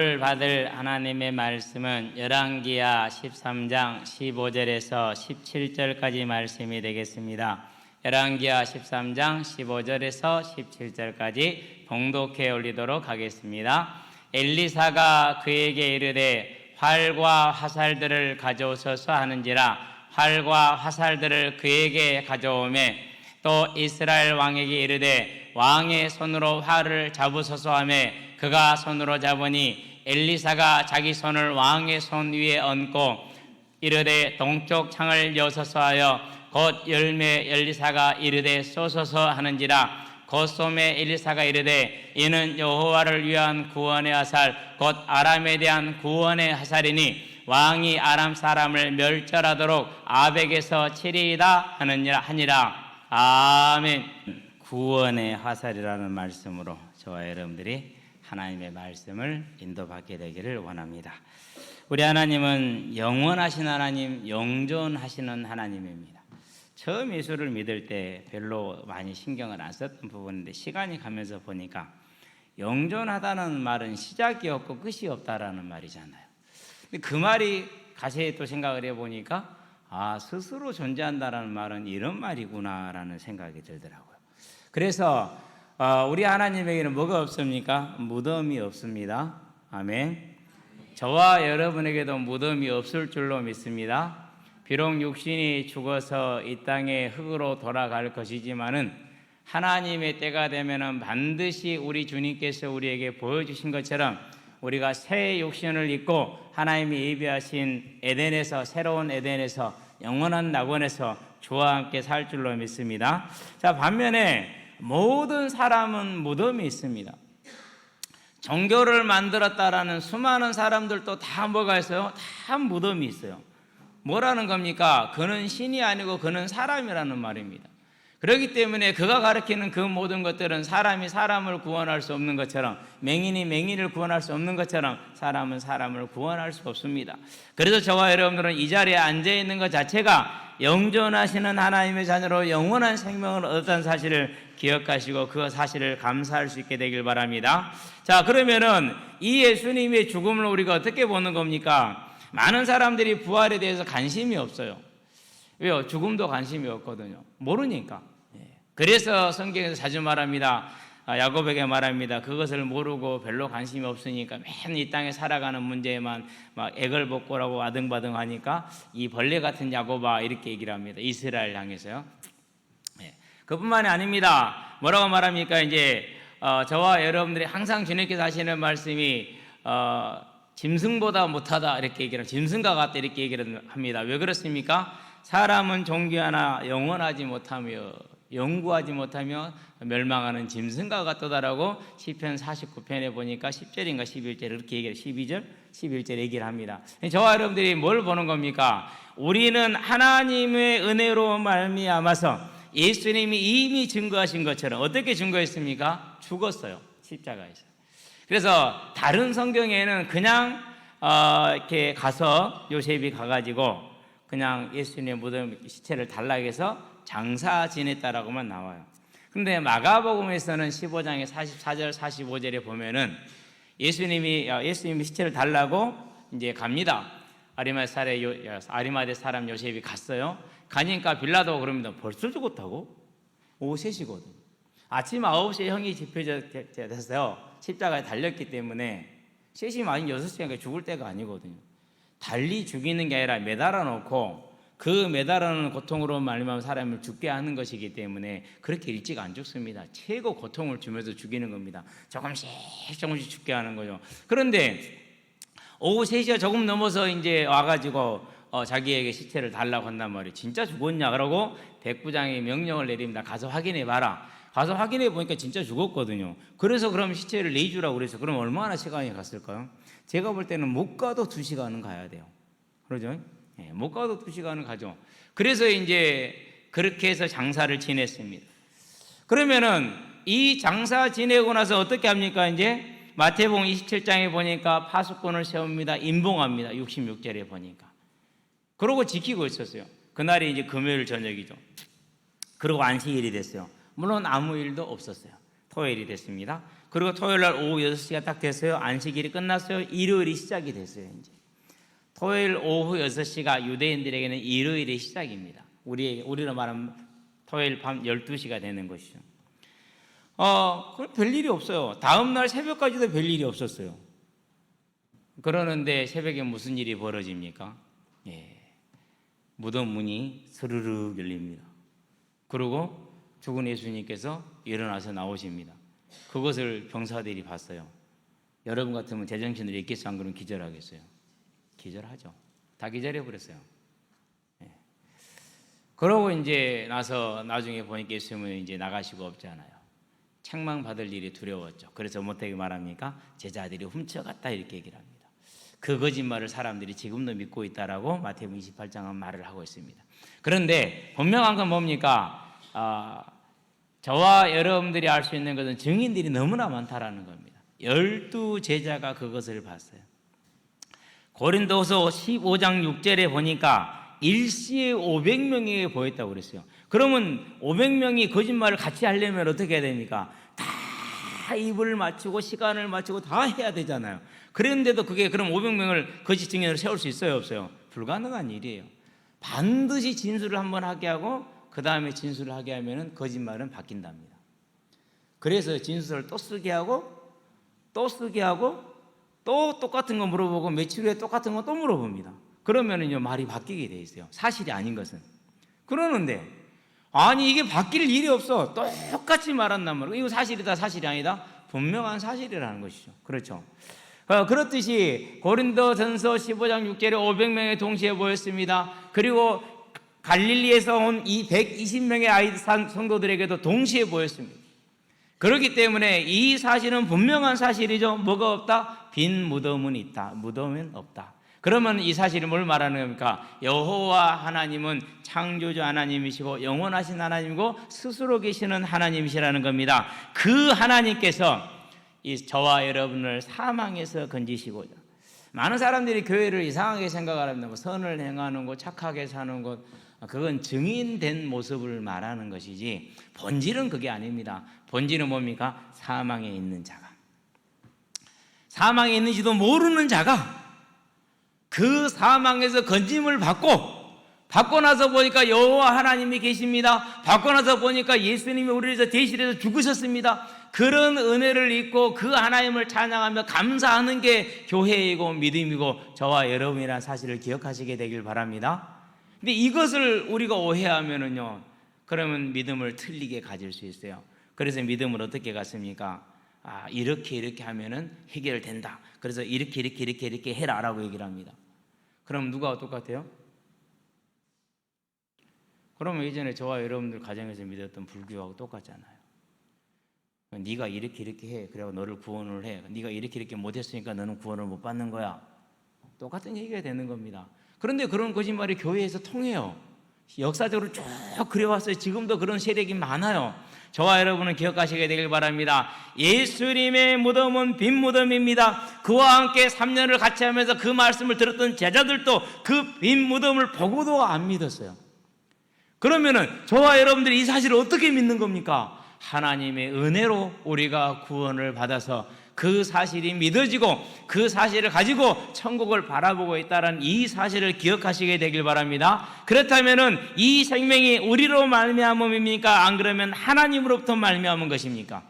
받을 하나님의 말씀은 열왕기하 13장 15절에서 17절까지 말씀이 되겠습니다. 열왕기하 13장 15절에서 17절까지 봉독해 올리도록 하겠습니다. 엘리사가 그에게 이르되 활과 화살들을 가져오소서 하는지라 활과 화살들을 그에게 가져오매 또 이스라엘 왕에게 이르되 왕의 손으로 활을 잡으소서 하매 그가 손으로 잡으니 엘리사가 자기 손을 왕의 손 위에 얹고 이르되 동쪽 창을 여소서 하여 곧 열매 엘리사가 이르되 쏘소서 하는지라 곧 쏘매 엘리사가 이르되 이는 여호와를 위한 구원의 화살 곧 아람에 대한 구원의 화살이니 왕이 아람 사람을 멸절하도록 아벡에서 치리이다 하니라. 아멘. 구원의 화살이라는 말씀으로 저와 여러분들이 하나님의 말씀을 인도받게 되기를 원합니다. 우리 하나님은 영원하신 하나님, 영존하시는 하나님입니다. 처음 예수를 믿을 때 별로 많이 신경을 안 썼던 부분인데 시간이 가면서 보니까 영존하다는 말은 시작이 없고 끝이 없다라는 말이잖아요. 근데 그 말이 가세히 또 생각을 해보니까 스스로 존재한다라는 말은 이런 말이구나라는 생각이 들더라고요. 그래서 우리 하나님에게는 뭐가 없습니까? 무덤이 없습니다. 아멘. 저와 여러분에게도 무덤이 없을 줄로 믿습니다. 비록 육신이 죽어서 이 땅의 흙으로 돌아갈 것이지만은 하나님의 때가 되면은 반드시 우리 주님께서 우리에게 보여주신 것처럼 우리가 새 육신을 입고 하나님이 예비하신 에덴에서 새로운 에덴에서 영원한 낙원에서 주와 함께 살 줄로 믿습니다. 자, 반면에 모든 사람은 무덤이 있습니다. 종교를 만들었다라는 수많은 사람들도 다 뭐가 있어요? 다 무덤이 있어요. 뭐라는 겁니까? 그는 신이 아니고 그는 사람이라는 말입니다. 그렇기 때문에 그가 가르치는 그 모든 것들은 사람이 사람을 구원할 수 없는 것처럼 맹인이 맹인을 구원할 수 없는 것처럼 사람은 사람을 구원할 수 없습니다. 그래서 저와 여러분들은 이 자리에 앉아있는 것 자체가 영존하시는 하나님의 자녀로 영원한 생명을 얻었다는 사실을 기억하시고 그 사실을 감사할 수 있게 되길 바랍니다. 자, 그러면은 이 예수님의 죽음을 우리가 어떻게 보는 겁니까? 많은 사람들이 부활에 대해서 관심이 없어요. 왜요? 죽음도 관심이 없거든요. 모르니까. 그래서 성경에서 자주 말합니다. 야곱에게 말합니다. 그것을 모르고 별로 관심이 없으니까 맨 이 땅에 살아가는 문제에만 막 애걸복걸하고 아등바등하니까 이 벌레 같은 야곱아 이렇게 얘기를 합니다. 이스라엘 향해서요. 그뿐만이 아닙니다. 뭐라고 말합니까? 이제 저와 여러분들이 항상 주님께서 하시는 말씀이 짐승보다 못하다 이렇게 얘기를 짐승과 같다 이렇게 얘기를 합니다. 왜 그렇습니까? 사람은 존귀하나 영원하지 못하며 영구하지 못하며 멸망하는 짐승과 같다라고 시편 49편에 보니까 10절인가 11절 이렇게 얘기해요. 12절, 11절 얘기를 합니다. 저와 여러분들이 뭘 보는 겁니까? 우리는 하나님의 은혜로 말미암아서 예수님이 이미 증거하신 것처럼 어떻게 증거했습니까? 죽었어요. 십자가에서. 그래서 다른 성경에는 그냥 이렇게 가서 요셉이 가가지고 그냥 예수님의 무덤 시체를 달라해서 장사 지냈다라고만 나와요. 그런데 마가복음에서는 15장의 44절 45절에 보면은 예수님이 시체를 달라고 이제 갑니다. 아리마대 사람 요셉이 갔어요. 가니까 빌라도가 그럽니다. 벌써 죽었다고? 오후 3시거든. 아침 9시에 형이 집혀졌어요. 십자가에 달렸기 때문에 3시 많이 6시니까 죽을 때가 아니거든요. 달리 죽이는 게 아니라 매달아 놓고 그 매달아 놓은 고통으로 말미암아 사람을 죽게 하는 것이기 때문에 그렇게 일찍 안 죽습니다. 최고 고통을 주면서 죽이는 겁니다. 조금씩 죽게 하는 거죠. 그런데 오후 3시가 조금 넘어서 이제 와가지고 자기에게 시체를 달라고 한단 말이에요. 진짜 죽었냐? 그러고 백부장이 명령을 내립니다. 가서 확인해 봐라. 가서 확인해 보니까 진짜 죽었거든요. 그래서 그럼 시체를 내주라고 그래서 그럼 얼마나 시간이 갔을까요? 제가 볼 때는 못 가도 2시간은 가야 돼요. 그러죠? 못 가도 2시간은 가죠. 그래서 이제 그렇게 해서 장사를 지냈습니다. 그러면은 이 장사 지내고 나서 어떻게 합니까? 이제 마태복음 27장에 보니까 파수꾼을 세웁니다. 임봉합니다. 66절에 보니까. 그러고 지키고 있었어요. 그날이 이제 금요일 저녁이죠. 그리고 안식일이 됐어요. 물론 아무 일도 없었어요. 토요일이 됐습니다. 그리고 토요일 날 오후 6시가 딱 됐어요. 안식일이 끝났어요. 일요일이 시작이 됐어요. 이제 토요일 오후 6시가 유대인들에게는 일요일의 시작입니다. 우리로 말하면 토요일 밤 12시가 되는 것이죠. 그럼 별일이 없어요. 다음 날 새벽까지도 별일이 없었어요. 그러는데 새벽에 무슨 일이 벌어집니까? 무덤 문이 스르륵 열립니다. 그리고 죽은 예수님께서 일어나서 나오십니다. 그것을 병사들이 봤어요. 여러분 같으면 제정신으로 있겠어? 안 그러면 기절하겠어요? 기절하죠. 다 기절해버렸어요. 그러고 이제 나중에 보니까 예수님은 이제 나가시고 없잖아요. 책망받을 일이 두려웠죠. 그래서 어떻게 말합니까? 제자들이 훔쳐갔다 이렇게 얘기를 합니다. 그 거짓말을 사람들이 지금도 믿고 있다라고 마태복음 28장은 말을 하고 있습니다. 그런데 분명한 건 뭡니까? 저와 여러분들이 알 수 있는 것은 증인들이 너무나 많다라는 겁니다. 12제자가 그것을 봤어요. 고린도서 15장 6절에 보니까 일시에 500명에게 보였다고 그랬어요. 그러면 500명이 거짓말을 같이 하려면 어떻게 해야 됩니까? 다 입을 맞추고 시간을 맞추고 다 해야 되잖아요. 그런데도 그게 그럼 500명을 거짓 증인으로 세울 수 있어요, 없어요? 불가능한 일이에요. 반드시 진술을 한번 하게 하고 그 다음에 진술을 하게 하면 거짓말은 바뀐답니다. 그래서 진술을 또 쓰게 하고 또 쓰게 하고 또 똑같은 거 물어보고 며칠 후에 똑같은 거 또 물어봅니다. 그러면은요 말이 바뀌게 돼 있어요. 사실이 아닌 것은. 그러는데 아니 이게 바뀔 일이 없어. 똑같이 말한단 말이에요. 이거 사실이다 사실이 아니다. 분명한 사실이라는 것이죠. 그렇죠. 그렇듯이 고린도전서 15장 6절에 500명이 동시에 모였습니다. 그리고 갈릴리에서 온 이 120명의 아이 성도들에게도 동시에 보였습니다. 그렇기 때문에 이 사실은 분명한 사실이죠. 뭐가 없다? 빈 무덤은 있다. 무덤은 없다. 그러면 이 사실이 뭘 말하는 겁니까? 여호와 하나님은 창조주 하나님이시고 영원하신 하나님이고 스스로 계시는 하나님이시라는 겁니다. 그 하나님께서 저와 여러분을 사망에서 건지시고자. 많은 사람들이 교회를 이상하게 생각합니다. 뭐 선을 행하는 것, 착하게 사는 것, 그건 증인된 모습을 말하는 것이지 본질은 그게 아닙니다. 본질은 뭡니까? 사망에 있는 자가, 사망에 있는지도 모르는 자가 그 사망에서 건짐을 받고 나서 보니까 여호와 하나님이 계십니다. 받고 나서 보니까 예수님이 우리를 위해서 대신해서 죽으셨습니다. 그런 은혜를 입고 그 하나님을 찬양하며 감사하는 게 교회이고 믿음이고 저와 여러분이라는 사실을 기억하시게 되길 바랍니다. 근데 이것을 우리가 오해하면은요, 그러면 믿음을 틀리게 가질 수 있어요. 그래서 믿음을 어떻게 갖습니까? 이렇게 하면은 해결된다. 그래서 이렇게 해라라고 얘기를 합니다. 그럼 누가 똑같아요? 그러면 예전에 저와 여러분들 가정에서 믿었던 불교하고 똑같잖아요. 네가 이렇게 해. 그래서 너를 구원을 해. 네가 이렇게 못했으니까 너는 구원을 못 받는 거야. 똑같은 얘기가 되는 겁니다. 그런데 그런 거짓말이 교회에서 통해요. 역사적으로 쭉 그래왔어요. 지금도 그런 세력이 많아요. 저와 여러분은 기억하시게 되길 바랍니다. 예수님의 무덤은 빈 무덤입니다. 그와 함께 3년을 같이 하면서 그 말씀을 들었던 제자들도 그 빈 무덤을 보고도 안 믿었어요. 그러면은 저와 여러분들이 이 사실을 어떻게 믿는 겁니까? 하나님의 은혜로 우리가 구원을 받아서 그 사실이 믿어지고 그 사실을 가지고 천국을 바라보고 있다는 이 사실을 기억하시게 되길 바랍니다. 그렇다면은 이 생명이 우리로 말미암음입니까? 안 그러면 하나님으로부터 말미암은 것입니까?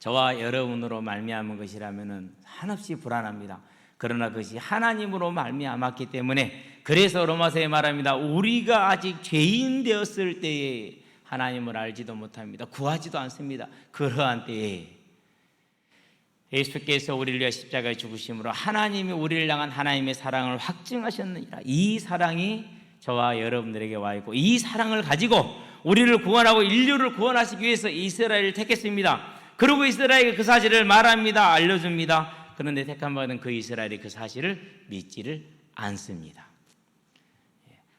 저와 여러분으로 말미암은 것이라면은 한없이 불안합니다. 그러나 그것이 하나님으로 말미암았기 때문에, 그래서 로마서에 말합니다. 우리가 아직 죄인 되었을 때에 하나님을 알지도 못합니다. 구하지도 않습니다. 그러한 때에 예수께서 우리를 위해 십자가에 죽으심으로 하나님이 우리를 향한 하나님의 사랑을 확증하셨느니라. 이 사랑이 저와 여러분들에게 와 있고, 이 사랑을 가지고 우리를 구원하고 인류를 구원하시기 위해서 이스라엘을 택했습니다. 그리고 이스라엘에게 그 사실을 말합니다. 알려줍니다. 그런데 택함 받은 그 이스라엘이 그 사실을 믿지를 않습니다.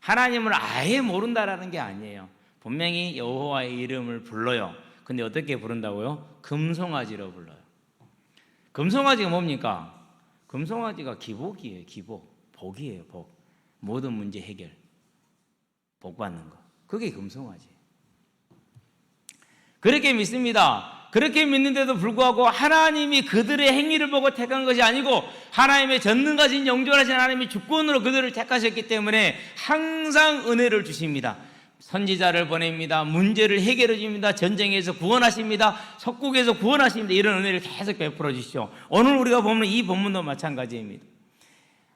하나님을 아예 모른다라는 게 아니에요. 분명히 여호와의 이름을 불러요. 근데 어떻게 부른다고요? 금송아지로 불러요. 금송아지가 뭡니까? 금송아지가 기복이에요. 기복. 복이에요. 복. 모든 문제 해결. 복 받는 거. 그게 금송아지예요. 그렇게 믿습니다. 그렇게 믿는데도 불구하고 하나님이 그들의 행위를 보고 택한 것이 아니고 하나님의 전능하신 영존하신 하나님이 주권으로 그들을 택하셨기 때문에 항상 은혜를 주십니다. 선지자를 보냅니다. 문제를 해결해 줍니다. 전쟁에서 구원하십니다. 석국에서 구원하십니다. 이런 은혜를 계속 베풀어 주시오. 오늘 우리가 보면 이 본문도 마찬가지입니다.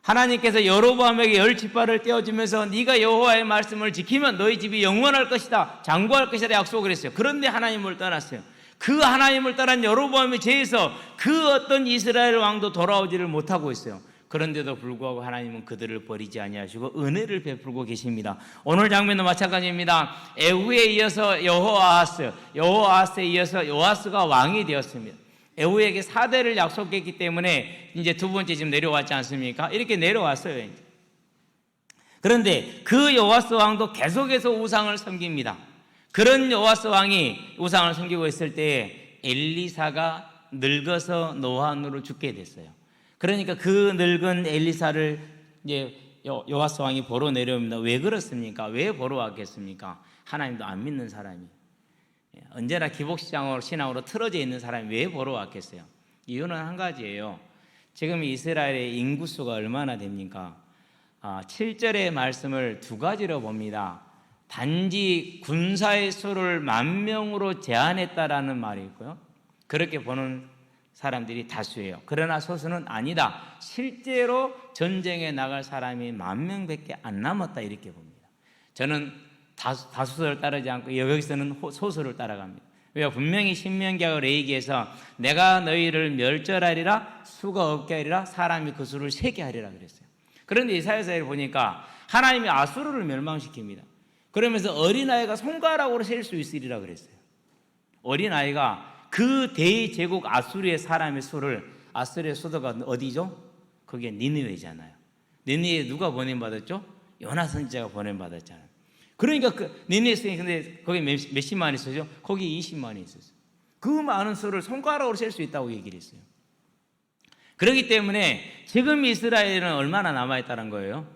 하나님께서 여로보암에게 10지파를 떼어주면서 네가 여호와의 말씀을 지키면 너희 집이 영원할 것이다, 장구할 것이다 약속을 했어요. 그런데 하나님을 떠났어요. 그 하나님을 떠난 여로보암의 죄에서 그 어떤 이스라엘 왕도 돌아오지를 못하고 있어요. 그런데도 불구하고 하나님은 그들을 버리지 아니하시고 은혜를 베풀고 계십니다. 오늘 장면도 마찬가지입니다. 에후에 이어서 여호아하스에 이어서 요아스가 왕이 되었습니다. 에후에게 4대를 약속했기 때문에 이제 두 번째 지금 내려왔지 않습니까? 이렇게 내려왔어요. 이제. 그런데 그 요아스 왕도 계속해서 우상을 섬깁니다. 그런 요아스 왕이 우상을 섬기고 있을 때에 엘리사가 늙어서 노환으로 죽게 됐어요. 그러니까 그 늙은 엘리사를 이제 요아스 왕이 보러 내려옵니다. 왜 그렇습니까? 왜 보러 왔겠습니까? 하나님도 안 믿는 사람이, 언제나 기복신앙으로 신앙으로 틀어져 있는 사람이 왜 보러 왔겠어요? 이유는 한 가지예요. 지금 이스라엘의 인구수가 얼마나 됩니까? 7절의 말씀을 두 가지로 봅니다. 단지 군사의 수를 10,000명으로 제한했다라는 말이 있고요. 그렇게 보는 사람들이 다수예요. 그러나 소수는 아니다. 실제로 전쟁에 나갈 사람이 10,000명밖에 안 남았다 이렇게 봅니다. 저는 다수를 따르지 않고 여기서는 소수를 따라갑니다. 왜? 분명히 신명기하고 레위기에서 내가 너희를 멸절하리라, 수가 없게 하리라, 사람이 그 수를 세게 하리라 그랬어요. 그런데 이사야서를 보니까 하나님이 아수르를 멸망시킵니다. 그러면서 어린아이가 손가락으로 셀 수 있으리라 그랬어요. 어린아이가 그 대제국 아수르의 사람의 수를, 아수르의 수도가 어디죠? 그게 니느웨잖아요. 니느웨에 누가 보냄받았죠? 요나 선지자가 보냄받았잖아요. 그러니까 그 니느웨에 근데 거기 몇십만이 있었죠? 거기 20만이 있었어요. 그 많은 수를 손가락으로 셀 수 있다고 얘기를 했어요. 그렇기 때문에 지금 이스라엘은 얼마나 남아있다는 거예요?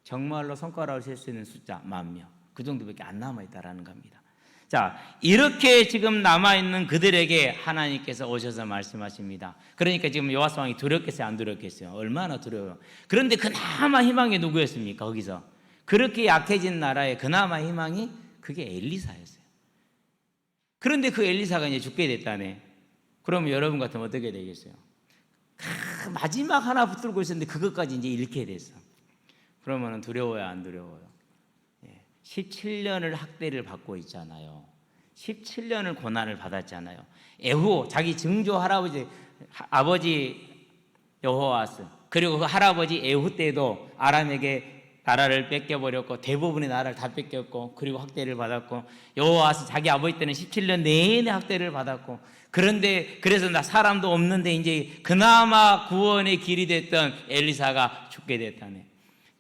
정말로 손가락으로 셀 수 있는 숫자 10,000명, 그 정도밖에 안 남아있다는 겁니다. 자, 이렇게 지금 남아있는 그들에게 하나님께서 오셔서 말씀하십니다. 그러니까 지금 요아스 왕이 두렵겠어요? 안 두렵겠어요? 얼마나 두려워요. 그런데 그나마 희망이 누구였습니까? 거기서 그렇게 약해진 나라에 그나마 희망이 그게 엘리사였어요. 그런데 그 엘리사가 이제 죽게 됐다네. 그러면 여러분 같으면 어떻게 되겠어요? 마지막 하나 붙들고 있었는데 그것까지 이제 잃게 됐어. 그러면 두려워요? 안 두려워요? 17년을 학대를 받고 있잖아요. 17년을 고난을 받았잖아요. 에후, 자기 증조 할아버지, 아버지 여호아스, 그리고 그 할아버지 에후 때도 아람에게 나라를 뺏겨버렸고 대부분의 나라를 다 뺏겼고 그리고 학대를 받았고, 여호아스 자기 아버지 때는 17년 내내 학대를 받았고, 그런데 그래서 나 사람도 없는데 이제 그나마 구원의 길이 됐던 엘리사가 죽게 됐다네.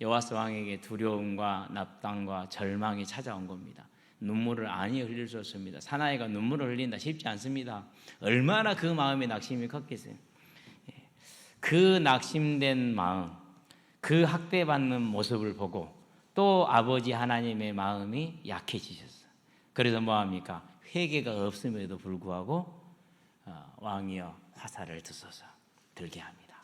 여호아스 왕에게 두려움과 납당과 절망이 찾아온 겁니다. 눈물을 아니 흘릴 수 없습니다. 사나이가 눈물을 흘린다 쉽지 않습니다. 얼마나 그 마음에 낙심이 컸겠어요. 그 낙심된 마음, 그 학대받는 모습을 보고 또 아버지 하나님의 마음이 약해지셨어요. 그래서 뭐합니까? 회개가 없음에도 불구하고 왕이여 화살을 드소서 들게 합니다.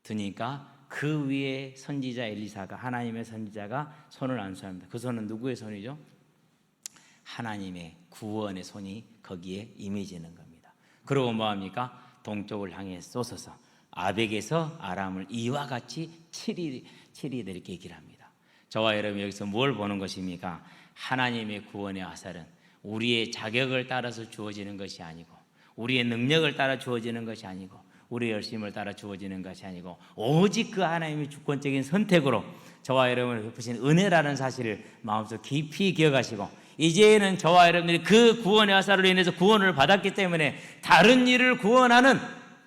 드니까 그 위에 선지자 엘리사가, 하나님의 선지자가 손을 안수합니다. 그 손은 누구의 손이죠? 하나님의 구원의 손이 거기에 임해지는 겁니다. 그리고 뭐합니까? 동쪽을 향해 쏘서서 아벡에서 아람을 이와 같이 치리다 이렇게 얘기를 합니다. 저와 여러분 여기서 뭘 보는 것입니까? 하나님의 구원의 화살은 우리의 자격을 따라서 주어지는 것이 아니고, 우리의 능력을 따라 주어지는 것이 아니고, 우리의 열심을 따라 주어지는 것이 아니고, 오직 그 하나님의 주권적인 선택으로 저와 여러분을 베푸신 은혜라는 사실을 마음속 깊이 기억하시고, 이제는 저와 여러분들이 그 구원의 화살로 인해서 구원을 받았기 때문에 다른 일을 구원하는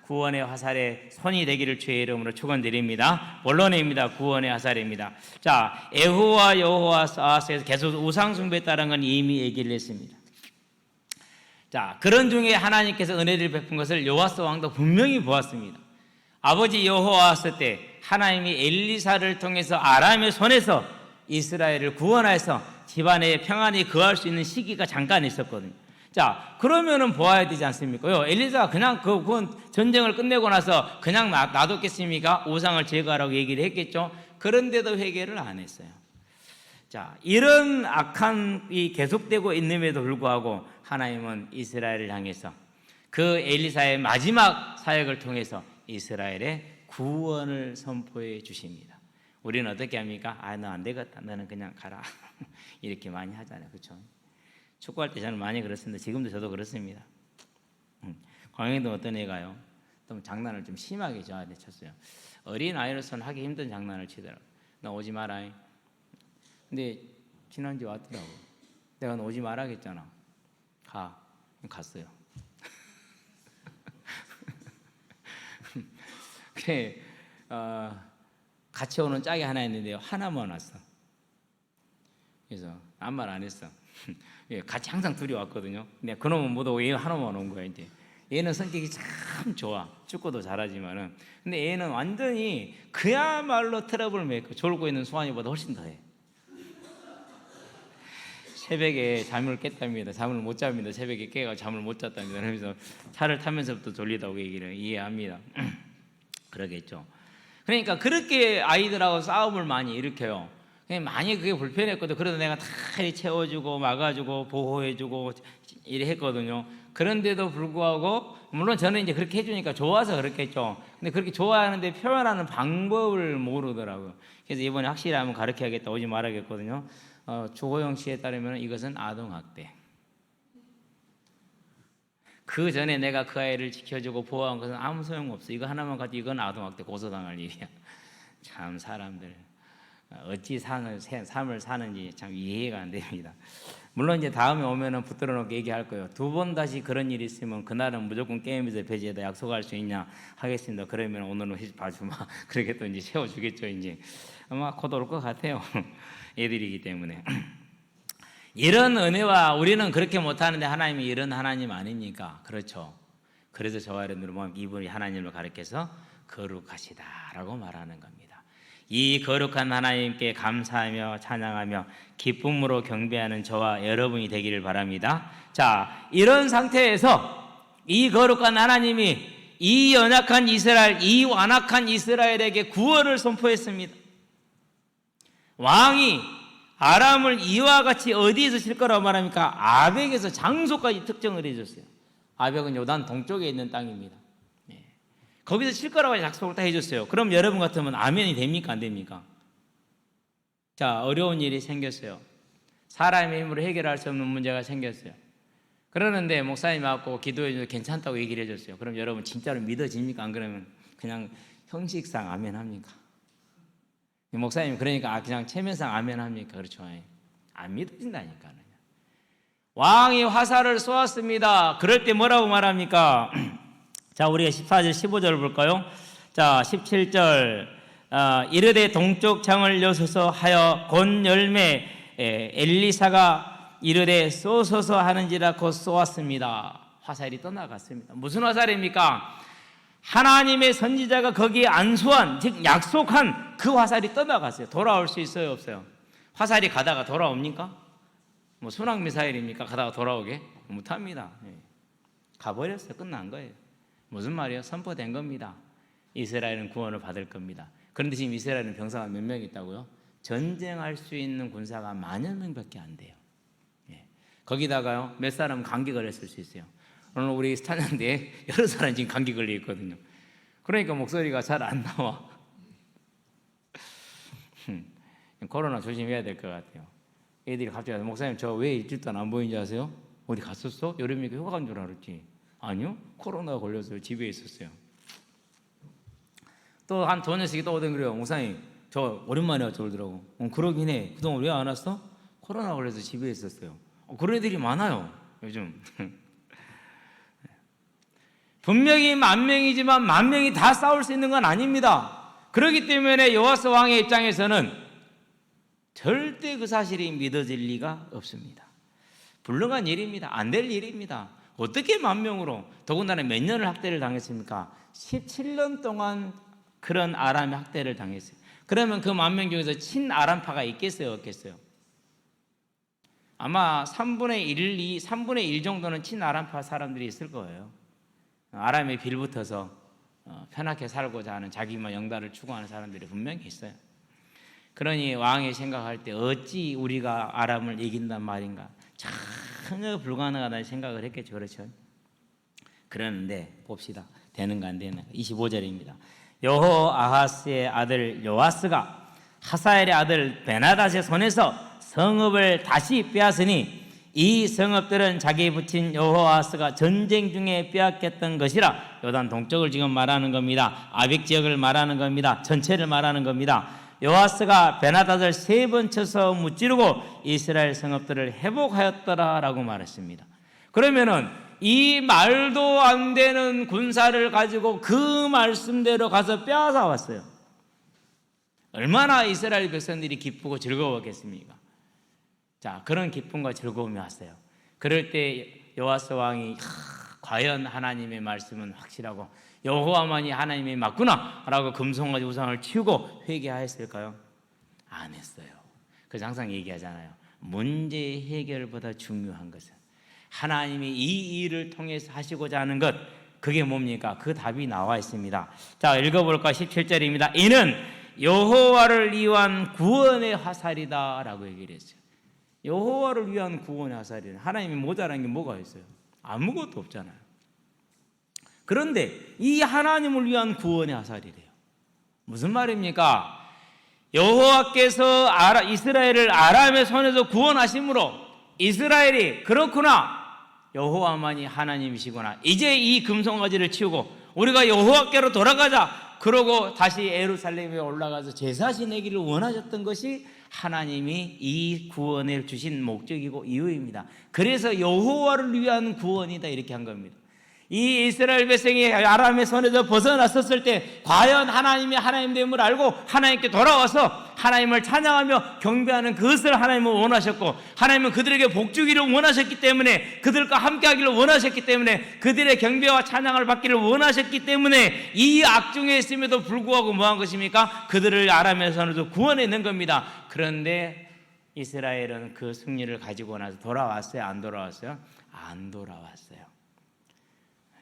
구원의 화살의 손이 되기를 주의 이름으로 축원드립니다. 본론입니다. 구원의 화살입니다. 자, 에후와 여호아스에서 계속 우상 숭배했다는 건 이미 얘기를 했습니다. 자, 그런 중에 하나님께서 은혜를 베푼 것을 요아스 왕도 분명히 보았습니다. 아버지 여호아스 때 하나님이 엘리사를 통해서 아람의 손에서 이스라엘을 구원해서 집안에 평안히 거할 수 있는 시기가 잠깐 있었거든요. 자, 그러면은 보아야 되지 않습니까? 엘리사가 그냥 그건 전쟁을 끝내고 나서 그냥 놔뒀겠습니까? 우상을 제거하라고 얘기를 했겠죠. 그런데도 회개를 안 했어요. 자, 이런 악한 이 계속되고 있음에도 불구하고 하나님은 이스라엘을 향해서 그 엘리사의 마지막 사역을 통해서 이스라엘의 구원을 선포해 주십니다. 우리는 어떻게 합니까? 너 안 되겠다. 너는 그냥 가라. 이렇게 많이 하잖아요. 그렇죠? 축구할 때 저는 많이 그렇습니다. 지금도 저도 그렇습니다. 광영이도 어떤 애가요? 좀 장난을 좀 심하게 저한테 쳤어요. 어린 아이로서는 하기 힘든 장난을 치더라고요. 너 오지 마라. 근데 지난주에 왔더라고. 내가 너 오지 말라겠잖아. 갔어요. 그래, 같이 오는 짝이 하나 있는데요. 하나만 왔어. 그래서 아무 말 안 했어. 같이 항상 둘이 왔거든요. 근데 그놈은 못 오고 얘 하나만 온 거야. 이제 얘는 성격이 참 좋아. 축구도 잘하지만은. 근데 얘는 완전히 그야말로 트러블 메이커. 졸고 있는 수환이보다 훨씬 더해. 새벽에 잠을 깼답니다. 잠을 못 잡니다. 새벽에 깨가 잠을 못 잤답니다. 그래서 차를 타면서부터 졸리다고 얘기를 이해합니다. 그러겠죠. 그러니까 그렇게 아이들하고 싸움을 많이 일으켜요. 많이 그게 불편했거든. 그래도 내가 다 채워주고 막아주고 보호해주고 이래 했거든요. 그런데도 불구하고 물론 저는 이제 그렇게 해주니까 좋아서 그렇겠죠. 근데 그렇게 좋아하는데 표현하는 방법을 모르더라고요. 그래서 이번에 확실히 한번 가르쳐야겠다. 오지 말아야겠거든요. 주호영 씨에 따르면 이것은 아동학대. 그 전에 내가 그 아이를 지켜주고 보호한 것은 아무 소용없어. 이거 하나만 가지고 이건 아동학대 고소당할 일이야. 참 사람들 어찌 삶을 사는지 참 이해가 안 됩니다. 물론 이제 다음에 오면은 붙들어 놓고 얘기할 거예요. 두 번 다시 그런 일이 있으면 그날은 무조건 게임에서 배제해다 약속할 수 있냐 하겠습니다. 그러면 오늘은 봐주마. 그렇게 또 이제 세워주겠죠. 이제 아마 곧 올 것 같아요. 애들이기 때문에. 이런 은혜와 우리는 그렇게 못하는데 하나님이 이런 하나님 아닙니까? 그렇죠. 그래서 저와 여러분들은 이분이 하나님을 가리켜서 거룩하시다라고 말하는 겁니다. 이 거룩한 하나님께 감사하며 찬양하며 기쁨으로 경배하는 저와 여러분이 되기를 바랍니다. 자, 이런 상태에서 이 거룩한 하나님이 이 연약한 이스라엘, 이 완악한 이스라엘에게 구원을 선포했습니다. 왕이 아람을 이와 같이 어디에서 칠 거라고 말합니까? 아벡에서 장소까지 특정을 해줬어요. 아벡은 요단 동쪽에 있는 땅입니다. 거기서 칠 거라고 약속을 다 해줬어요. 그럼 여러분 같으면 아멘이 됩니까? 안 됩니까? 자, 어려운 일이 생겼어요. 사람의 힘으로 해결할 수 없는 문제가 생겼어요. 그러는데 목사님 와서 기도해줘서 괜찮다고 얘기를 해줬어요. 그럼 여러분 진짜로 믿어집니까? 안 그러면 그냥 형식상 아멘 합니까? 목사님 그러니까 그냥 체면상 아멘 합니까? 그렇죠. 안 믿어진다니까. 왕이 화살을 쏘았습니다. 그럴 때 뭐라고 말합니까? 자, 우리가 14절 15절을 볼까요? 자, 17절 이르되 동쪽 창을 여소서 하여 곧 열매 엘리사가 이르되 쏘소서 하는지라 곧 쏘았습니다. 화살이 떠나갔습니다. 무슨 화살입니까? 하나님의 선지자가 거기에 안수한, 즉 약속한 그 화살이 떠나갔어요. 돌아올 수 있어요, 없어요? 화살이 가다가 돌아옵니까? 뭐 순항미사일입니까? 가다가 돌아오게? 못합니다. 가버렸어요. 끝난 거예요. 무슨 말이에요? 선포된 겁니다. 이스라엘은 구원을 받을 겁니다. 그런데 지금 이스라엘은 병사가 몇 명 있다고요? 전쟁할 수 있는 군사가 10,000 명밖에 안 돼요. 거기다가요, 몇 사람은 감기 걸렸을 수 있어요. 오늘 우리 찬양대에 여러 사람이 지금 감기 걸려 있거든요. 그러니까 목소리가 잘 안 나와. 코로나 조심해야 될 것 같아요. 애들이 갑자기 목사님 저 왜 일주일 동안 안 보이는지 아세요? 어디 갔었어? 여름이니까 휴가 간 줄 알았지. 아니요, 코로나 걸려서 집에 있었어요. 또 한 두 년씩 또 오던 그래요. 목사님 저 오랜만에 와서 그러더라고. 그러긴 해. 그동안 왜 안 왔어? 코로나 걸려서 집에 있었어요. 그런 애들이 많아요 요즘. 분명히 10,000명이지만 10,000명이 다 싸울 수 있는 건 아닙니다. 그렇기 때문에 여호와스 왕의 입장에서는 절대 그 사실이 믿어질 리가 없습니다. 불능한 일입니다. 안 될 일입니다. 어떻게 10,000명으로, 더군다나 몇 년을 학대를 당했습니까? 17년 동안 그런 아람의 학대를 당했어요. 그러면 그 10,000명 중에서 친아람파가 있겠어요, 없겠어요? 아마 3분의 1, 3분의 1 정도는 친아람파 사람들이 있을 거예요. 아람에 빌붙어서 편하게 살고자 하는 자기만 영달을 추구하는 사람들이 분명히 있어요. 그러니 왕이 생각할 때 어찌 우리가 아람을 이긴단 말인가, 전혀 불가능하다는 생각을 했겠죠. 그렇죠? 그러는데 봅시다. 되는가 안 되는가. 25절입니다. 여호아하스의 아들 요아스가 하사엘의 아들 베나닷의 손에서 성읍을 다시 빼앗으니 이 성읍들은 자기 부친 여호아하스가 전쟁 중에 빼앗겼던 것이라. 요단 동쪽을 지금 말하는 겁니다. 아빅 지역을 말하는 겁니다. 전체를 말하는 겁니다. 요아스가 베나닷을 3번 쳐서 무찌르고 이스라엘 성읍들을 회복하였더라라고 말했습니다. 그러면은 이 말도 안 되는 군사를 가지고 그 말씀대로 가서 빼앗아 왔어요. 얼마나 이스라엘 백성들이 기쁘고 즐거웠겠습니까? 자, 그런 기쁨과 즐거움이 왔어요. 그럴 때 요아스 왕이 과연 하나님의 말씀은 확실하고 여호와만이 하나님이 맞구나 라고 금송아지 우상을 치우고 회개하였을까요? 안 했어요. 그래서 항상 얘기하잖아요. 문제 해결보다 중요한 것은 하나님이 이 일을 통해서 하시고자 하는 것, 그게 뭡니까? 그 답이 나와 있습니다. 자, 읽어볼까? 17절입니다. 이는 여호와를 위한 구원의 화살이다 라고 얘기를 했어요. 여호와를 위한 구원의 화살이는 하나님이 모자란 게 뭐가 있어요? 아무것도 없잖아요. 그런데 이 하나님을 위한 구원의 화살이래요. 무슨 말입니까? 여호와께서 이스라엘을 아람의 손에서 구원하심으로 이스라엘이 그렇구나, 여호와만이 하나님이시구나, 이제 이 금송아지를 치우고 우리가 여호와께로 돌아가자, 그러고 다시 예루살렘에 올라가서 제사 지내기를 원하셨던 것이 하나님이 이 구원을 주신 목적이고 이유입니다. 그래서 여호와를 위한 구원이다 이렇게 한 겁니다. 이 이스라엘 백성이 아람의 손에서 벗어났었을 때 과연 하나님이 하나님됨을 알고 하나님께 돌아와서 하나님을 찬양하며 경배하는 그것을 하나님은 원하셨고, 하나님은 그들에게 복 주기를 원하셨기 때문에, 그들과 함께하기를 원하셨기 때문에, 그들의 경배와 찬양을 받기를 원하셨기 때문에 이 악중에 있음에도 불구하고 뭐한 것입니까? 그들을 아람의 손에서 구원해낸 겁니다. 그런데 이스라엘은 그 승리를 가지고 나서 돌아왔어요? 안 돌아왔어요? 안 돌아왔어요.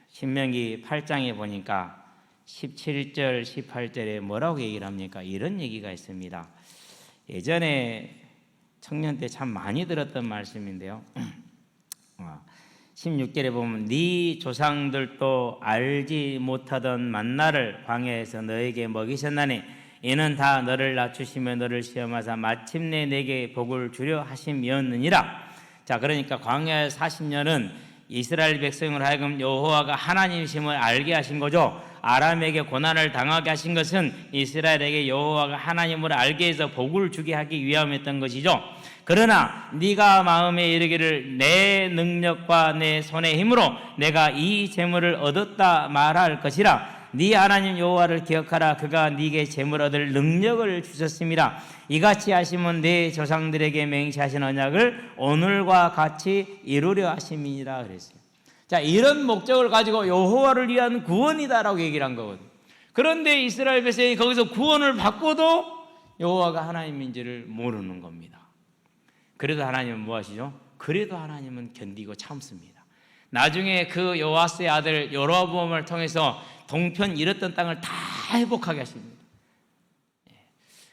신명기 8장에 보니까 17절, 18절에 뭐라고 얘기를 합니까? 이런 얘기가 있습니다. 예전에 청년 때 참 많이 들었던 말씀인데요. 16절에 보면 네 조상들도 알지 못하던 만나를 광야에서 너에게 먹이셨나니 이는 다 너를 낮추시며 너를 시험하사 마침내 내게 복을 주려 하심이었느니라. 자, 그러니까 광야의 40년은 이스라엘 백성을 하여금 여호와가 하나님이심을 알게 하신 거죠. 아람에게 고난을 당하게 하신 것은 이스라엘에게 여호와가 하나님을 알게 해서 복을 주게 하기 위함이었던 것이죠. 그러나 네가 마음에 이르기를 내 능력과 내 손의 힘으로 내가 이 재물을 얻었다 말할 것이라. 네 하나님 여호와를 기억하라. 그가 네게 재물 얻을 능력을 주셨습니다. 이같이 하시면 내 조상들에게 맹세하신 언약을 오늘과 같이 이루려 하심이니라 그랬어요. 자, 이런 목적을 가지고 여호와를 위한 구원이다라고 얘기를 한 거거든요. 그런데 이스라엘 백성이 거기서 구원을 받고도 여호와가 하나님인지를 모르는 겁니다. 그래도 하나님은 뭐 하시죠? 그래도 하나님은 견디고 참습니다. 나중에 그 요아스의 아들 여로보암을 통해서 동편 잃었던 땅을 다 회복하게 하십니다.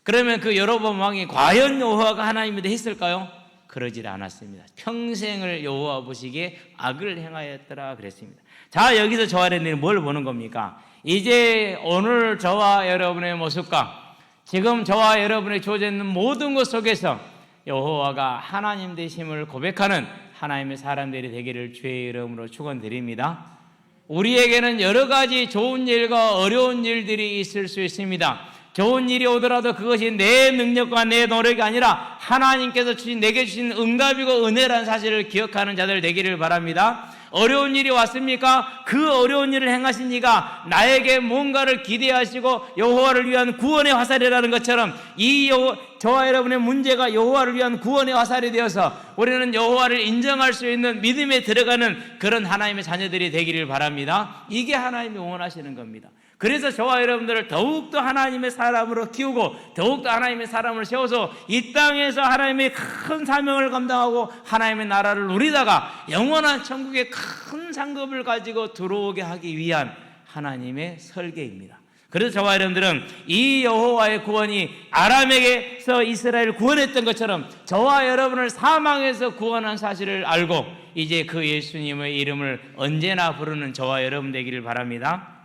그러면 그 여로보암 왕이 과연 여호와가 하나님이다 했을까요? 그러질 않았습니다. 평생을 여호와 보시기에 악을 행하였더라 그랬습니다. 자, 여기서 저와 여러분이 뭘 보는 겁니까? 이제 오늘 저와 여러분의 모습과 지금 저와 여러분의 주어져 있는 모든 것 속에서 여호와가 하나님 되심을 고백하는 하나님의 사람들이 되기를 주의 이름으로 축원드립니다. 우리에게는 여러 가지 좋은 일과 어려운 일들이 있을 수 있습니다. 좋은 일이 오더라도 그것이 내 능력과 내 노력이 아니라 하나님께서 내게 주신 응답이고 은혜라는 사실을 기억하는 자들 되기를 바랍니다. 어려운 일이 왔습니까? 그 어려운 일을 행하신 이가 나에게 뭔가를 기대하시고 여호와를 위한 구원의 화살이라는 것처럼 저와 여러분의 문제가 여호와를 위한 구원의 화살이 되어서 우리는 여호와를 인정할 수 있는 믿음에 들어가는 그런 하나님의 자녀들이 되기를 바랍니다. 이게 하나님이 원하시는 겁니다. 그래서 저와 여러분들을 더욱더 하나님의 사람으로 키우고 더욱더 하나님의 사람을 세워서 이 땅에서 하나님의 큰 사명을 감당하고 하나님의 나라를 누리다가 영원한 천국의 큰 상급을 가지고 들어오게 하기 위한 하나님의 설계입니다. 그래서 저와 여러분들은 이 여호와의 구원이 아람에게서 이스라엘을 구원했던 것처럼 저와 여러분을 사망에서 구원한 사실을 알고 이제 그 예수님의 이름을 언제나 부르는 저와 여러분 되기를 바랍니다.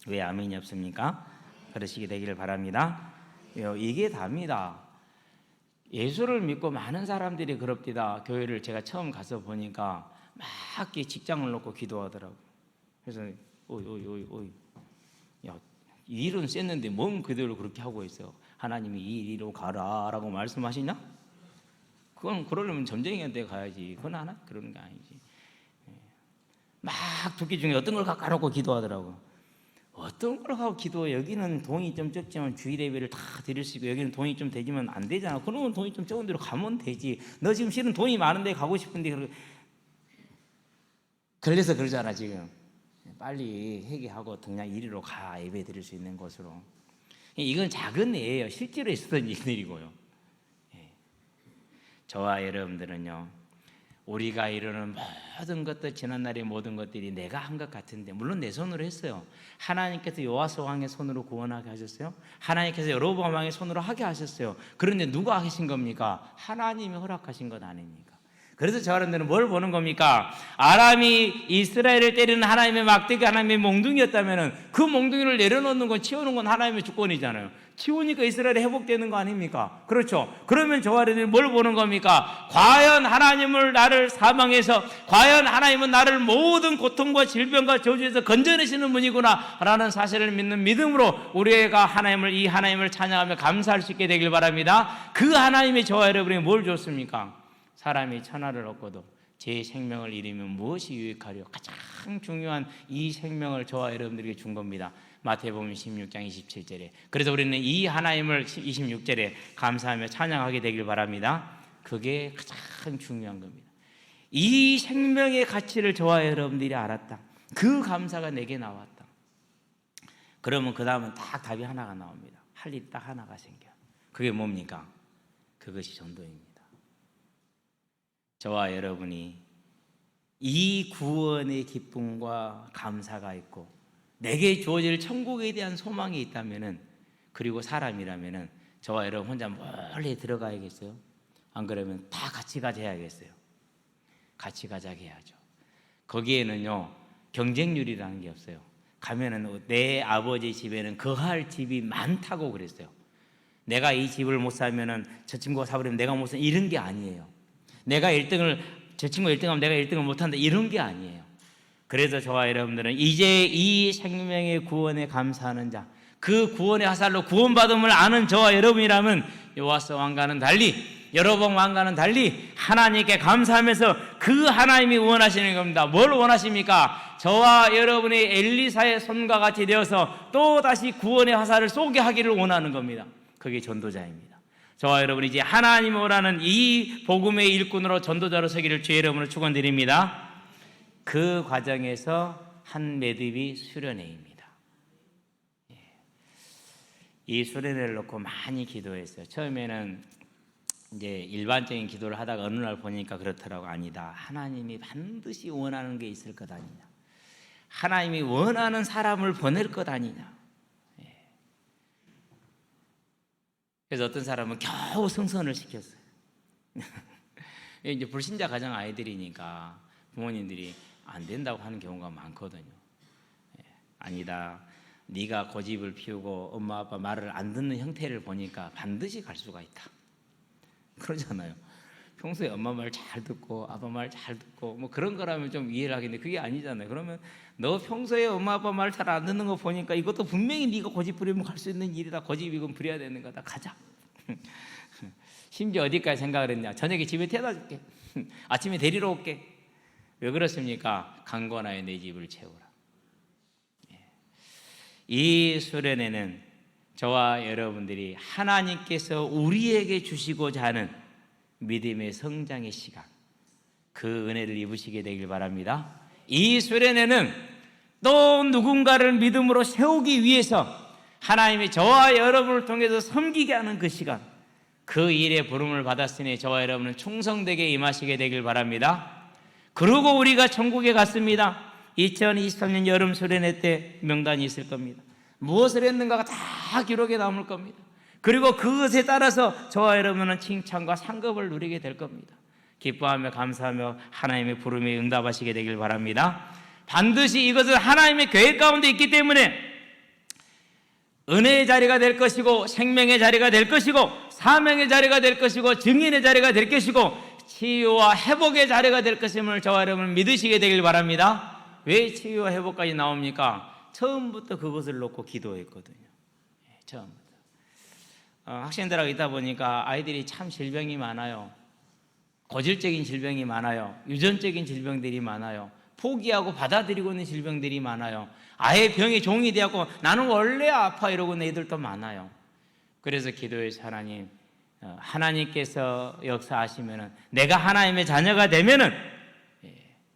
왜 아멘이 없습니까? 그러시게 되기를 바랍니다. 이게 답니다. 예수를 믿고 많은 사람들이 그럽디다. 교회를 제가 처음 가서 보니까 막 직장을 놓고 기도하더라고요. 그래서 오이 야, 이 일은 셌는데 뭔 그대로 그렇게 하고 있어. 하나님이 이 일로 가라라고 말씀하시나? 그건 그러려면 점쟁이한테 가야지. 그건 하나 그러는 게 아니지. 막 두기 중에 어떤 걸 갖다 놓고 기도하더라고. 어떤 걸 하고 기도? 여기는 돈이 좀 적지만 주일 예배를 다 드릴 수 있고 여기는 돈이 좀 되지만 안 되잖아. 그러면 돈이 좀 적은 데로 가면 되지. 너 지금 실은 돈이 많은데 가고 싶은데 그래서 그러잖아 지금. 빨리 회개하고 그냥 이리로 가. 예배 드릴 수 있는 곳으로. 이건 작은 예예요. 실제로 있었던 일들이고요. 저와 여러분들은요, 우리가 이루는 모든 것들, 지난날의 모든 것들이 내가 한 것 같은데, 물론 내 손으로 했어요. 하나님께서 요아스 왕의 손으로 구원하게 하셨어요. 하나님께서 여로보암 왕의 손으로 하게 하셨어요. 그런데 누가 하신 겁니까? 하나님이 허락하신 것 아닙니까? 그래서 저 사람들은 뭘 보는 겁니까? 아람이 이스라엘을 때리는 하나님의 막대기, 하나님의 몽둥이였다면 그 몽둥이를 내려놓는 건, 치우는 건 하나님의 주권이잖아요. 치우니까 이스라엘이 회복되는 거 아닙니까? 그렇죠. 그러면 저 사람들이 뭘 보는 겁니까? 과연 하나님을 나를 사망해서, 과연 하나님은 나를 모든 고통과 질병과 저주에서 건져내시는 분이구나 라는 사실을 믿는 믿음으로 우리가 이 하나님을 찬양하며 감사할 수 있게 되길 바랍니다. 그 하나님이 저와 여러분에게 뭘 줬습니까? 사람이 천하를 얻고도 제 생명을 잃으면 무엇이 유익하리요? 가장 중요한 이 생명을 저와 여러분들에게 준 겁니다. 마태복음 16장 27절에. 그래서 우리는 이 하나님을 26절에 감사하며 찬양하게 되길 바랍니다. 그게 가장 중요한 겁니다. 이 생명의 가치를 저와 여러분들이 알았다. 그 감사가 내게 나왔다. 그러면 그 다음은 딱 답이 하나가 나옵니다. 할 일이 딱 하나가 생겨요. 그게 뭡니까? 그것이 전도입니다. 저와 여러분이 이 구원의 기쁨과 감사가 있고 내게 주어질 천국에 대한 소망이 있다면은, 그리고 사람이라면은 저와 여러분 혼자 멀리 들어가야겠어요? 안 그러면 다 같이 가자 해야겠어요? 같이 가자 해야죠. 거기에는요, 경쟁률이라는 게 없어요. 가면은 내 아버지 집에는 거할 집이 많다고 그랬어요. 내가 이 집을 못 사면은 저 친구가 사버리면 내가 못 사, 이런 게 아니에요. 내가 1등을, 저 친구가 1등하면 내가 1등을 못한다, 이런 게 아니에요. 그래서 저와 여러분들은 이제 이 생명의 구원에 감사하는 자, 그 구원의 화살로 구원받음을 아는 저와 여러분이라면 요아스 왕과는 달리, 여로보암 왕과는 달리 하나님께 감사하면서 그 하나님이 원하시는 겁니다. 뭘 원하십니까? 저와 여러분이 엘리사의 손과 같이 되어서 또다시 구원의 화살을 쏘게 하기를 원하는 겁니다. 그게 전도자입니다. 저와 여러분이 이제 하나님이 원하는 이 복음의 일꾼으로 전도자로 서기를 주의 이름으로 축원드립니다. 그 과정에서 한 매듭이 수련회입니다. 이 수련회를 놓고 많이 기도했어요. 처음에는 이제 일반적인 기도를 하다가 어느 날 보니까 그렇더라고. 아니다. 하나님이 반드시 원하는 게 있을 것 아니냐. 하나님이 원하는 사람을 보낼 것 아니냐. 그래서 어떤 사람은 겨우 성선을 시켰어요. 이제 불신자 가정 아이들이니까 부모님들이 안 된다고 하는 경우가 많거든요. 아니다. 네가 고집을 피우고 엄마 아빠 말을 안 듣는 형태를 보니까 반드시 갈 수가 있다. 그러잖아요. 평소에 엄마 말 잘 듣고 아빠 말 잘 듣고 뭐 그런 거라면 좀 이해를 하겠는데 그게 아니잖아요. 그러면 너 평소에 엄마 아빠 말 잘 안 듣는 거 보니까 이것도 분명히 네가 고집 부리면 갈 수 있는 일이다. 고집 이건 부려야 되는 거다. 가자. 심지어 어디까지 생각을 했냐. 저녁에 집에 태워다 줄게. 아침에 데리러 올게. 왜 그렇습니까? 강권하여 내 집을 채우라. 이 수련회는 저와 여러분들이 하나님께서 우리에게 주시고자 하는 믿음의 성장의 시간, 그 은혜를 입으시게 되길 바랍니다. 이 수련회는 또 누군가를 믿음으로 세우기 위해서 하나님이 저와 여러분을 통해서 섬기게 하는 그 시간, 그 일에 부름을 받았으니 저와 여러분은 충성되게 임하시게 되길 바랍니다. 그리고 우리가 천국에 갔습니다. 2023년 여름 수련회 때 명단이 있을 겁니다. 무엇을 했는가가 다 기록에 남을 겁니다. 그리고 그것에 따라서 저와 여러분은 칭찬과 상급을 누리게 될 겁니다. 기뻐하며 감사하며 하나님의 부름에 응답하시게 되길 바랍니다. 반드시 이것은 하나님의 계획 가운데 있기 때문에 은혜의 자리가 될 것이고, 생명의 자리가 될 것이고, 사명의 자리가 될 것이고, 증인의 자리가 될 것이고, 치유와 회복의 자리가 될 것임을 저와 여러분 믿으시게 되길 바랍니다. 왜 치유와 회복까지 나옵니까? 처음부터 그것을 놓고 기도했거든요. 처음부터. 학생들하고 있다 보니까 아이들이 참 질병이 많아요. 고질적인 질병이 많아요. 유전적인 질병들이 많아요. 포기하고 받아들이고 있는 질병들이 많아요. 아예 병의 종이 되었고 나는 원래 아파 이러고 있는 애들도 많아요. 그래서 기도해서 하나님께서 역사하시면은, 내가 하나님의 자녀가 되면은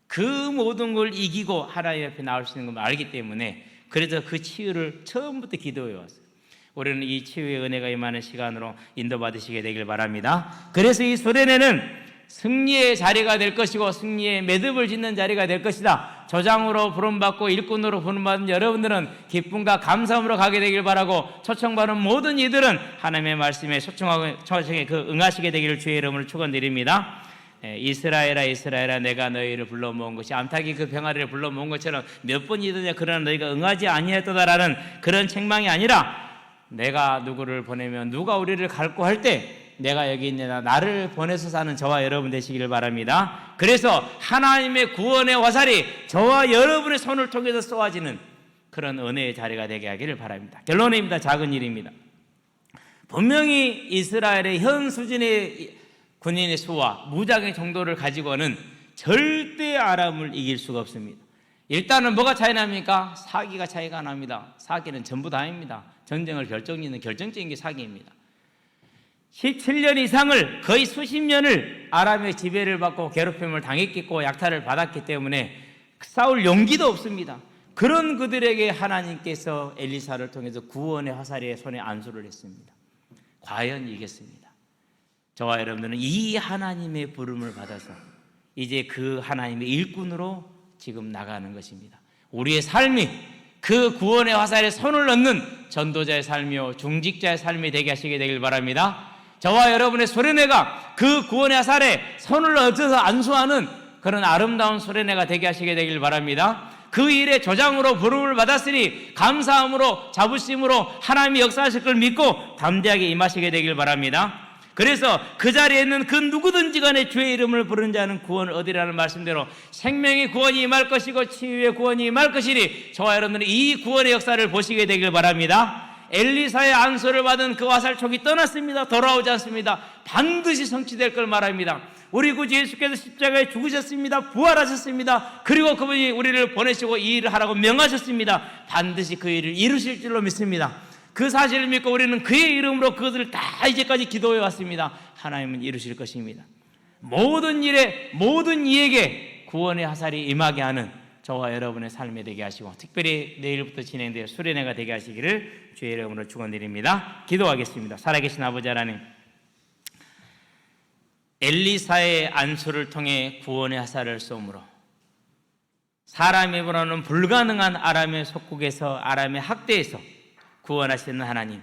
그 모든 걸 이기고 하나님 앞에 나올 수 있는 걸 알기 때문에, 그래서 그 치유를 처음부터 기도해 왔어요. 우리는 이 치유의 은혜가 임하는 시간으로 인도받으시게 되길 바랍니다. 그래서 이 수련회는 승리의 자리가 될 것이고 승리의 매듭을 짓는 자리가 될 것이다. 조장으로 부름받고 일꾼으로 부름받은 여러분들은 기쁨과 감사함으로 가게 되길 바라고, 초청받은 모든 이들은 하나님의 말씀에 초청에 응하시게 되기를 주의 이름으로 축원드립니다. 이스라엘아 이스라엘아 내가 너희를 불러 모은 것이, 암탉이 그 병아리를 불러 모은 것처럼 몇 번이더냐 그러나 너희가 응하지 아니하였도다라는 그런 책망이 아니라, 내가 누구를 보내면 누가 우리를 갈고 할 때 내가 여기 있느냐, 나를 보내서 사는 저와 여러분 되시기를 바랍니다. 그래서 하나님의 구원의 화살이 저와 여러분의 손을 통해서 쏘아지는 그런 은혜의 자리가 되게 하기를 바랍니다. 결론입니다. 작은 일입니다. 분명히 이스라엘의 현 수준의 군인의 수와 무장의 정도를 가지고는 절대 아람을 이길 수가 없습니다. 일단은 뭐가 차이 납니까? 사기가 차이가 납니다. 사기는 전부 다입니다. 전쟁을 결정짓는 결정적인 게 사기입니다. 17년 이상을, 거의 수십 년을 아람의 지배를 받고 괴롭힘을 당했겠고 약탈을 받았기 때문에 싸울 용기도 없습니다. 그런 그들에게 하나님께서 엘리사를 통해서 구원의 화살에 손에 안수를 했습니다. 과연 이겼습니다. 저와 여러분들은 이 하나님의 부름을 받아서 이제 그 하나님의 일꾼으로 지금 나가는 것입니다. 우리의 삶이 그 구원의 화살에 손을 넣는 전도자의 삶이요 중직자의 삶이 되게 하시게 되길 바랍니다. 저와 여러분의 수련회가 그 구원의 화살에 손을 얹어서 안수하는 그런 아름다운 수련회가 되게 하시게 되길 바랍니다. 그 일에 조장으로 부름을 받았으니 감사함으로 자부심으로 하나님이 역사하실 걸 믿고 담대하게 임하시게 되길 바랍니다. 그래서 그 자리에 있는 그 누구든지 간에 주의 이름을 부르는 자는 구원을 얻으리라는 말씀대로 생명의 구원이 임할 것이고 치유의 구원이 임할 것이니 저와 여러분들은 이 구원의 역사를 보시게 되길 바랍니다. 엘리사의 안수를 받은 그 화살촉이 떠났습니다. 돌아오지 않습니다. 반드시 성취될 걸 말합니다. 우리 구주 예수께서 십자가에 죽으셨습니다. 부활하셨습니다. 그리고 그분이 우리를 보내시고 이 일을 하라고 명하셨습니다. 반드시 그 일을 이루실 줄로 믿습니다. 그 사실을 믿고 우리는 그의 이름으로 그것을 다 이제까지 기도해 왔습니다. 하나님은 이루실 것입니다. 모든 일에 모든 이에게 구원의 화살이 임하게 하는 저와 여러분의 삶이 되게 하시고, 특별히 내일부터 진행될 수련회가 되게 하시기를 주의 이름으로 축원드립니다. 기도하겠습니다. 살아계신 아버지 하나님, 엘리사의 안수를 통해 구원의 화살을 쏘므로 사람의 입으로는 불가능한 아람의 속국에서, 아람의 학대에서 구원하시는 하나님,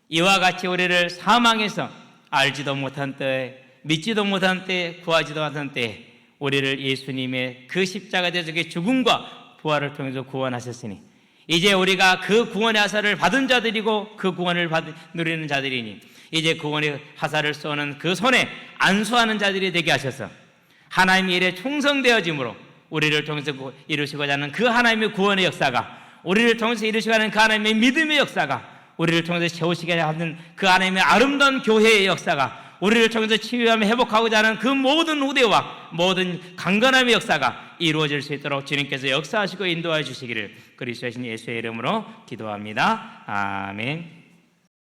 이와 같이 우리를 사망해서 알지도 못한 때에, 믿지도 못한 때에, 구하지도 못한 때에 우리를 예수님의 그 십자가 대속의 죽음과 부활을 통해서 구원하셨으니 이제 우리가 그 구원의 화살을 받은 자들이고 그 구원을 누리는 자들이니 이제 구원의 화살을 쏘는 그 손에 안수하는 자들이 되게 하셔서 하나님의 일에 충성되어짐으로 우리를 통해서 이루시고자 하는 그 하나님의 구원의 역사가, 우리를 통해서 이루시고자 하는 그 하나님의 믿음의 역사가, 우리를 통해서 세우시고자 하는 그 하나님의 아름다운 교회의 역사가, 우리를 통해서 치유하며 회복하고자 하는 그 모든 우대와 모든 강건함의 역사가 이루어질 수 있도록 주님께서 역사하시고 인도해 주시기를 그리스도의 예수의 이름으로 기도합니다. 아멘.